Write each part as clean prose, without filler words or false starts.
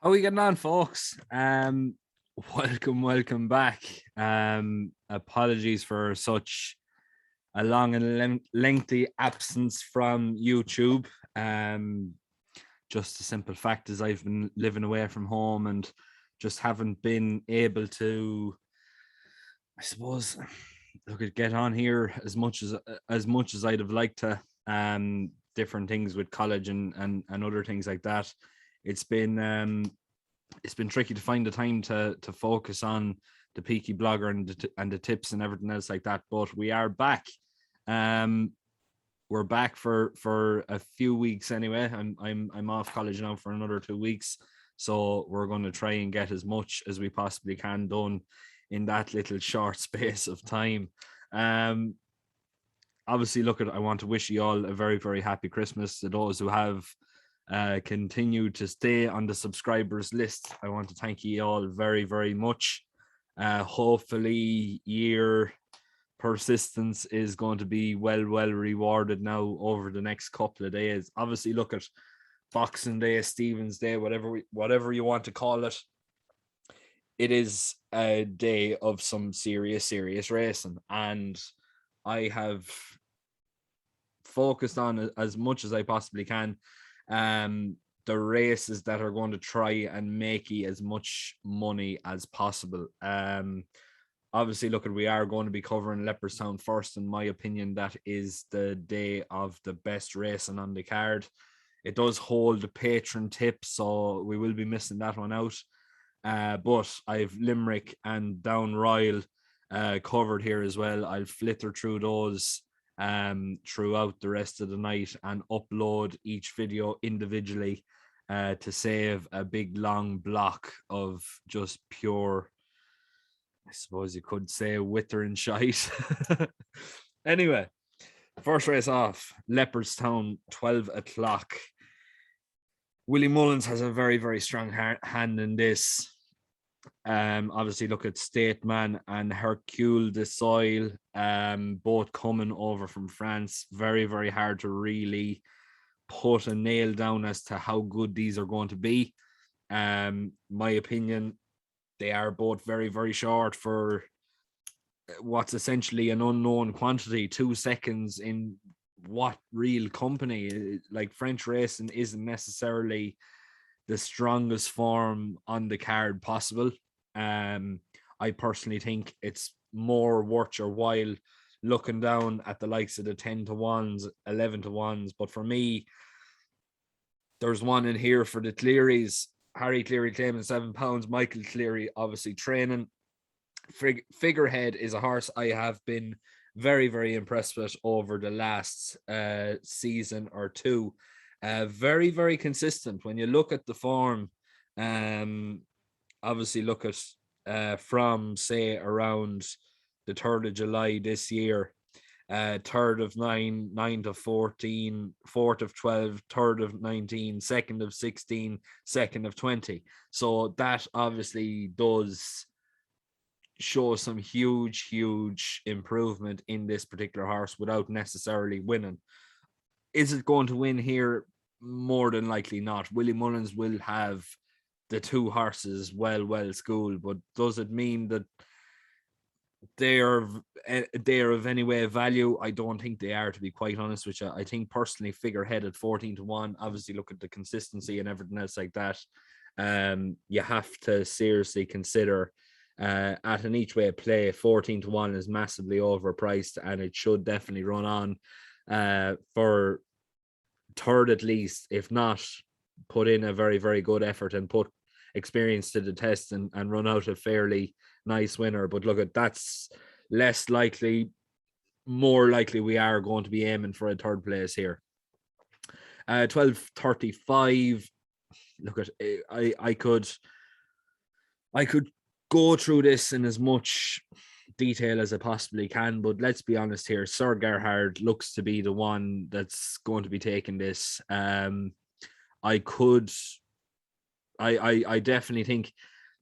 How are we getting on, folks? Welcome back. Apologies for such a long and lengthy absence from YouTube. Just the simple fact is I've been living away from home and just haven't been able to, I suppose, get on here as much as I'd have liked to. Different things with college and other things like that. It's been it's been tricky to find the time to focus on the Peaky blogger and the tips and everything else like that. But we are back. Um, we're back for a few weeks anyway. I'm off college now for another 2 weeks, so we're going to try and get as much as we possibly can done in that little short space of time. Um, Obviously, I want to wish you all a very, very happy Christmas. To those who have continued to stay on the subscribers list, I want to thank you all very, very much. Hopefully, your persistence is going to be well rewarded now over the next couple of days. Obviously, look at Boxing Day, Stephen's Day, whatever you want to call it. It is a day of some serious racing, and I have focused on as much as I possibly can the races that are going to try and make you as much money as possible. Obviously, we are going to be covering Leopardstown first. In my opinion, that is the day of the best racing on the card. It does hold the patron tip, so we will be missing that one out. But I've Limerick and Down Royal covered here as well. I'll flitter through those throughout the rest of the night and upload each video individually to save a big long block of just pure, I suppose you could say, withering shite. Anyway, first race off, Leopardstown, 12 o'clock. Willie Mullins has a very, very strong hand in this. Obviously, look at Stateman and Hercule de Soil, both coming over from France. Very, very hard to really put a nail down as to how good these are going to be. My opinion, they are both very, very short for what's essentially an unknown quantity. 2 seconds in what real company? Like, French racing isn't necessarily the strongest form on the card possible. I personally think it's more worth your while looking down at the likes of the 10 to 1s, 11 to 1s. But for me, there's one in here for the Clearys. Harry Cleary claiming £7. Michael Cleary obviously training. Figurehead is a horse I have been very, very impressed with over the last season or two. Very, very consistent. When you look at the form, obviously look at from, say, around the 3rd of July this year, 3rd of 9, 9 to 14, 4th of 12, 3rd of 19, 2nd of 16, 2nd of 20. So that obviously does show some huge improvement in this particular horse without necessarily winning. Is it going to win here? More than likely not. Willie Mullins will have the two horses well schooled, but does it mean that they are of any way of value? I don't think they are, to be quite honest with you. I think personally, Figurehead at 14 to 1, obviously look at the consistency and everything else like that. You have to seriously consider at an each way play, 14 to 1 is massively overpriced, and it should definitely run on for third at least, if not put in a very, very good effort and put experience to the test and run out a fairly nice winner. But look, at that's less likely. More likely we are going to be aiming for a third place here. 12:35. Look, at I could go through this in as much detail as I possibly can, but let's be honest here. Sir Gerhard looks to be the one that's going to be taking this. I definitely think,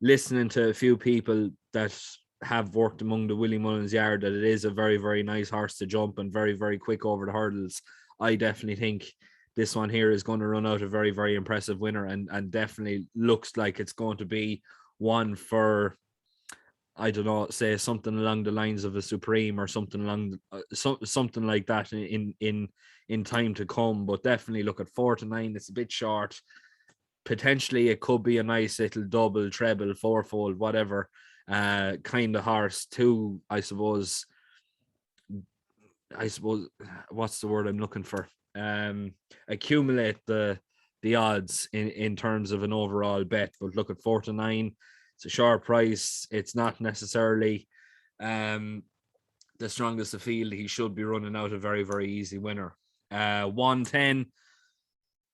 listening to a few people that have worked among the Willie Mullins yard, that it is a very, very nice horse to jump and very, very quick over the hurdles. I definitely think this one here is going to run out a very, very impressive winner, and definitely looks like it's going to be one for, I don't know, say something along the lines of a Supreme or something along something like that in time to come. But definitely look at 4-9. It's a bit short. Potentially, it could be a nice little double, treble, fourfold, whatever kind of horse to, I suppose, what's the word I'm looking for? Accumulate the odds in terms of an overall bet. But look at 4-9. It's a sharp price. It's not necessarily the strongest of field. He should be running out a very, very easy winner. 110.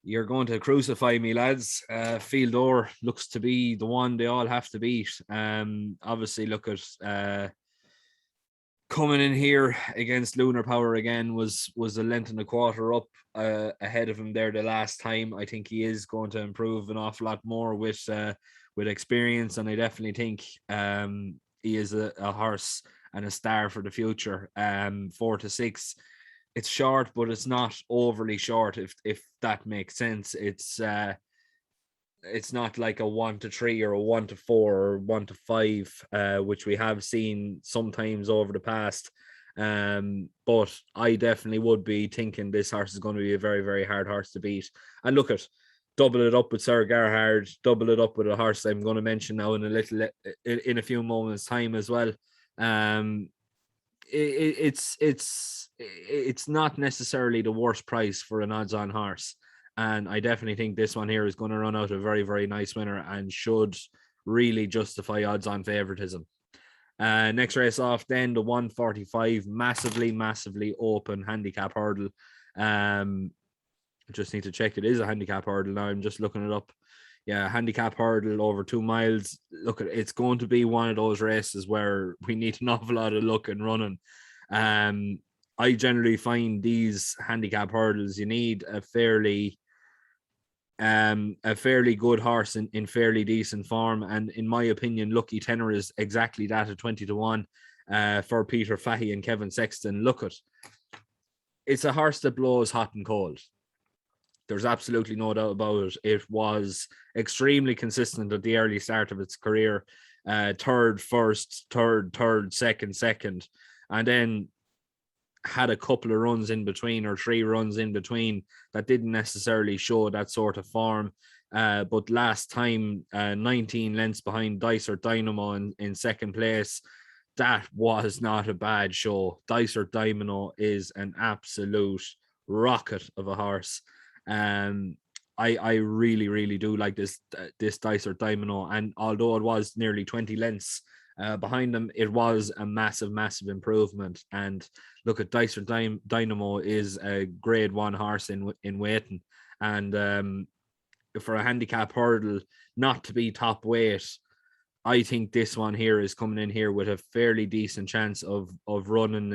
You're going to crucify me, lads. Field Or looks to be the one they all have to beat. Obviously, look at coming in here against Lunar Power again was a length and a quarter up ahead of him there the last time. I think he is going to improve an awful lot more with experience, and I definitely think he is a horse and a star for the future. 4-6. It's short, but it's not overly short, if that makes sense. It's not like a 1-3 or a 1-4 or 1-5, which we have seen sometimes over the past. But I definitely would be thinking this horse is going to be a very, very hard horse to beat. And look at, double it up with Sir Gerhard, double it up with a horse I'm going to mention now in a few moments' time as well. It's not necessarily the worst price for an odds-on horse, and I definitely think this one here is going to run out a very, very nice winner and should really justify odds-on favoritism. Next race off, then the 145, massively open handicap hurdle. Just need to check it is a handicap hurdle now. I'm just looking it up. Yeah, handicap hurdle over 2 miles. Look, it's going to be one of those races where we need an awful lot of luck and running. I generally find these handicap hurdles, you need a fairly good horse in fairly decent form. And in my opinion, Lucky Tenor is exactly that at 20-1 for Peter Fahey and Kevin Sexton. Look at, it's a horse that blows hot and cold. There's absolutely no doubt about it. It was extremely consistent at the early start of its career. Third, first, third, second, and then had a couple of runs in between, or 3 runs in between, that didn't necessarily show that sort of form. But last time, 19 lengths behind Dysart Dynamo in second place. That was not a bad show. Dysart Dynamo is an absolute rocket of a horse. I really do like this Dysart Dynamo, and although it was nearly 20 lengths behind them, it was a massive improvement. And look at Dysart Dynamo is a grade 1 horse in waiting, and for a handicap hurdle not to be top weight, I think this one here is coming in here with a fairly decent chance of running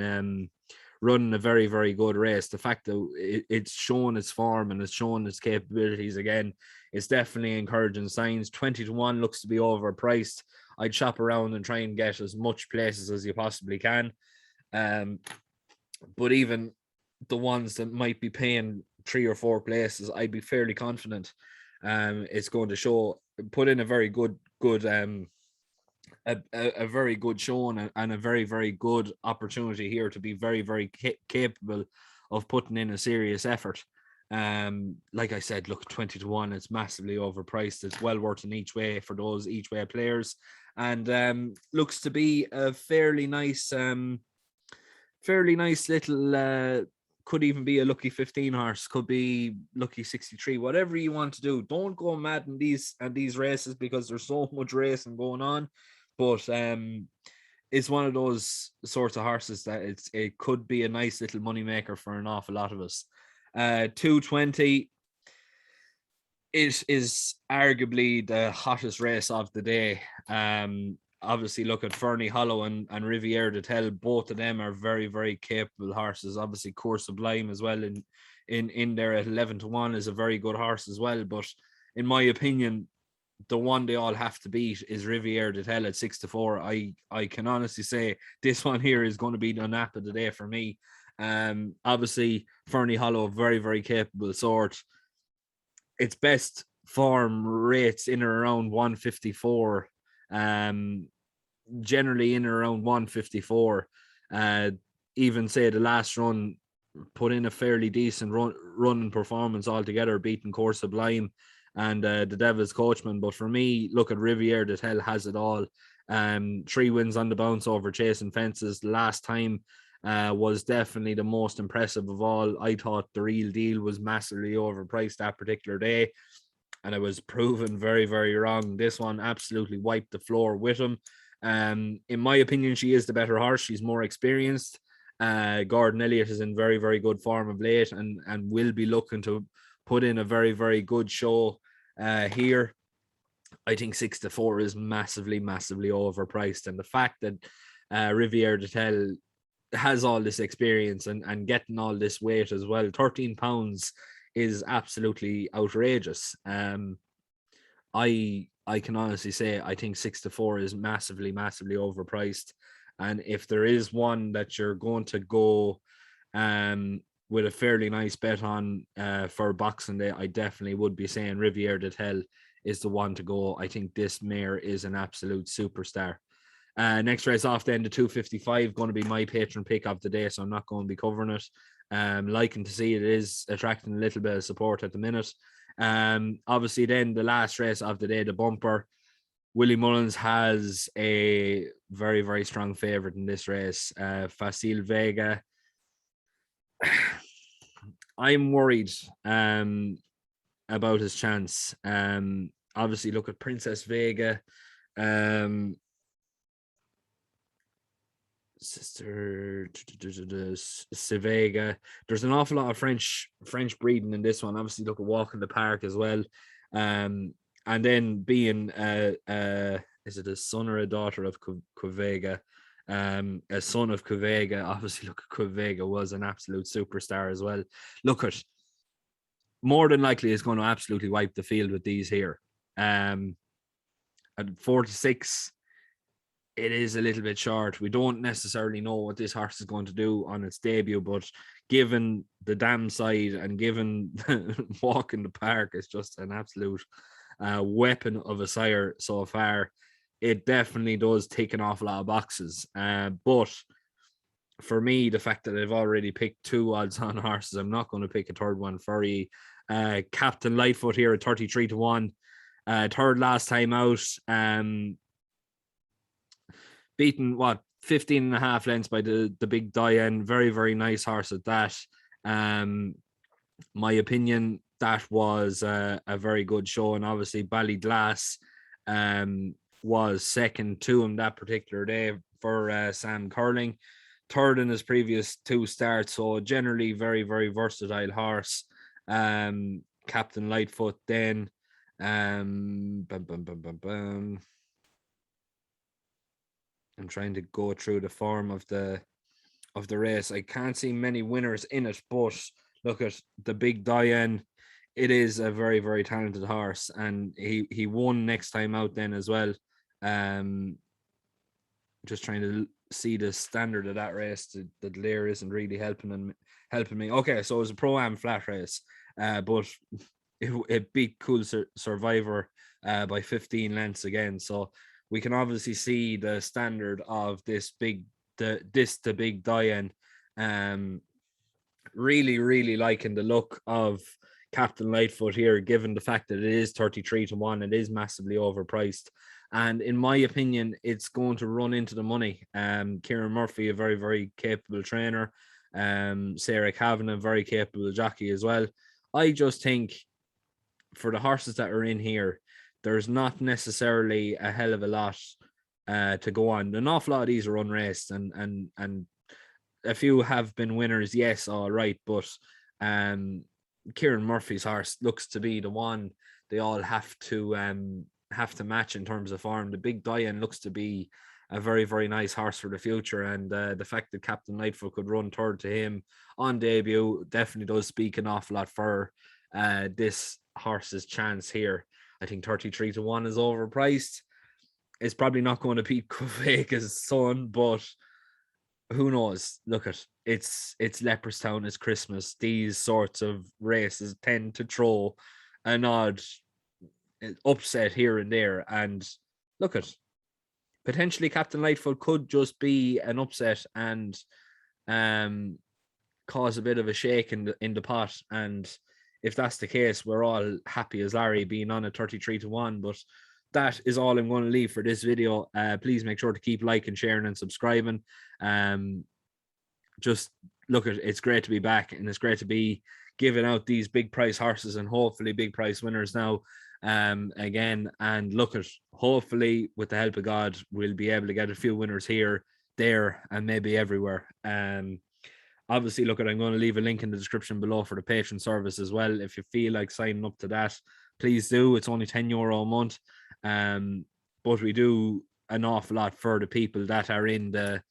a very, very good race. The fact that it's shown its form and it's shown its capabilities again, it's definitely encouraging signs. 20-1 looks to be overpriced. I'd shop around and try and get as much places as you possibly can. But even the ones that might be paying 3 or 4 places, I'd be fairly confident it's going to put in a very good a very good showing and a very, very good opportunity here to be very, very capable of putting in a serious effort. Like I said, look, 20-1, it's massively overpriced. It's well worth an each way for those each way players, and looks to be a fairly nice little could even be a lucky 15 horse, could be lucky 63, whatever you want to do. Don't go mad in these races because there's so much racing going on. But it's one of those sorts of horses that it could be a nice little money maker for an awful lot of us. 220, it is arguably the hottest race of the day. Obviously, look at Fernie Hollow and Riviere de Tel. Both of them are very, very capable horses. Obviously, Course Sublime as well in there at 11-1 is a very good horse as well. But in my opinion, the one they all have to beat is Riviere de Tel at 6-4. I can honestly say this one here is going to be the nap of the day for me. Obviously, Fernie Hollow, very, very capable sort. Its best form rates in or around 154. Generally in and around 154. Even say the last run put in a fairly decent run performance altogether, beating Core Sublime and the Devil's Coachman. But for me, look at Riviere de Tel has it all. 3 wins on the bounce over Chasing Fences last time. Was definitely the most impressive of all. I thought the Real Deal was massively overpriced that particular day, and I was proven very, very wrong. This one absolutely wiped the floor with him. In my opinion, she is the better horse. She's more experienced. Gordon Elliott is in very, very good form of late, and will be looking to put in a very, very good show here. I think 6-4 is massively, massively overpriced. And the fact that Riviere de Tel has all this experience and getting all this weight as well, 13 pounds is absolutely outrageous. I can honestly say I think 6-4 is massively, massively overpriced. And if there is one that you're going to go with a fairly nice bet on for Boxing Day, I definitely would be saying Riviere de Tel is the one to go. I think this mare is an absolute superstar. Next race off then, the 255, going to be my patron pick of the day, so I'm not going to be covering it. Liking to see it is attracting a little bit of support at the minute. Obviously then the last race of the day, the bumper. Willie Mullins has a very, very strong favourite in this race. Facile Vega. I'm worried about his chance. Obviously, look at Princess Vega. Sister Sevega. There's an awful lot of French breeding in this one. Obviously, look at Walk in the Park as well. And then being is it a son or a daughter of Quevega? A son of Quevega. Obviously, look at Quevega was an absolute superstar as well. Look at more than likely is going to absolutely wipe the field with these here. At 4-6. It is a little bit short. We don't necessarily know what this horse is going to do on its debut, but given the dam side and given Walk in the Park, it's just an absolute weapon of a sire so far. It definitely does tick an awful lot of boxes. But for me, the fact that I've already picked 2 odds on horses, I'm not going to pick a third one for you. Captain Lightfoot here at 33-1. Third last time out. Beaten 15 and a half lengths by the big Diane. Very, very nice horse at that. My opinion, that was a very good show. And obviously Ballyglass was second to him that particular day for Sam Curling. Third in his previous 2 starts. So generally very, very versatile horse. Captain Lightfoot then. I'm trying to go through the form of the race. I can't see many winners in it, but look at the big Diane. It is a very, very talented horse, and he won next time out then as well. Just trying to see the standard of that race. The glare isn't really helping me. Okay, so it was a Pro-Am flat race, but it beat Cool Survivor by 15 lengths again. So we can obviously see the standard of the big Diane. Really, really liking the look of Captain Lightfoot here, given the fact that it is 33-1. It is massively overpriced. And in my opinion, it's going to run into the money. Kieran Murphy, a very, very capable trainer. Sarah Kavanagh, very capable jockey as well. I just think for the horses that are in here, there's not necessarily a hell of a lot to go on. An awful lot of these are unraced, and a few have been winners, yes, all right, but Kieran Murphy's horse looks to be the one they all have to match in terms of form. The big Diane looks to be a very, very nice horse for the future, and the fact that Captain Lightfoot could run third to him on debut definitely does speak an awful lot for this horse's chance here. I think 33-1 is overpriced. It's probably not going to beat Quevega's son, but who knows? Look at it's Leopardstown, it's Christmas. These sorts of races tend to throw an odd upset here and there. And look at potentially Captain Lightfoot could just be an upset and um cause a bit of a shake in the pot. And if that's the case, we're all happy as Larry being on a 33-1. But that is all I'm going to leave for this video. Please make sure to keep liking, sharing, and subscribing. Just look at it's great to be back, and it's great to be giving out these big prize horses and hopefully big prize winners now again. And look at hopefully with the help of God, we'll be able to get a few winners here, there, and maybe everywhere. Obviously, look at I'm going to leave a link in the description below for the patron service as well. If you feel like signing up to that, please do. It's only €10 a month. But we do an awful lot for the people that are in the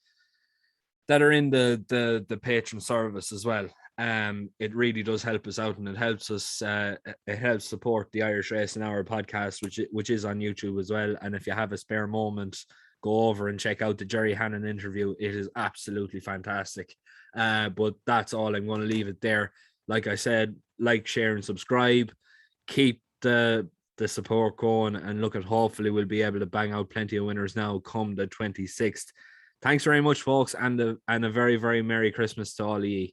patron service as well. It really does help us out, and it helps us. It helps support the Irish Racing Hour podcast, which is on YouTube as well. And if you have a spare moment, go over and check out the Jerry Hannon interview. It is absolutely fantastic. But that's all. I'm going to leave it there. Like I said, like, share, and subscribe. Keep the support going, and look at hopefully we'll be able to bang out plenty of winners now come the 26th. Thanks very much, folks, and a very, very Merry Christmas to all of you.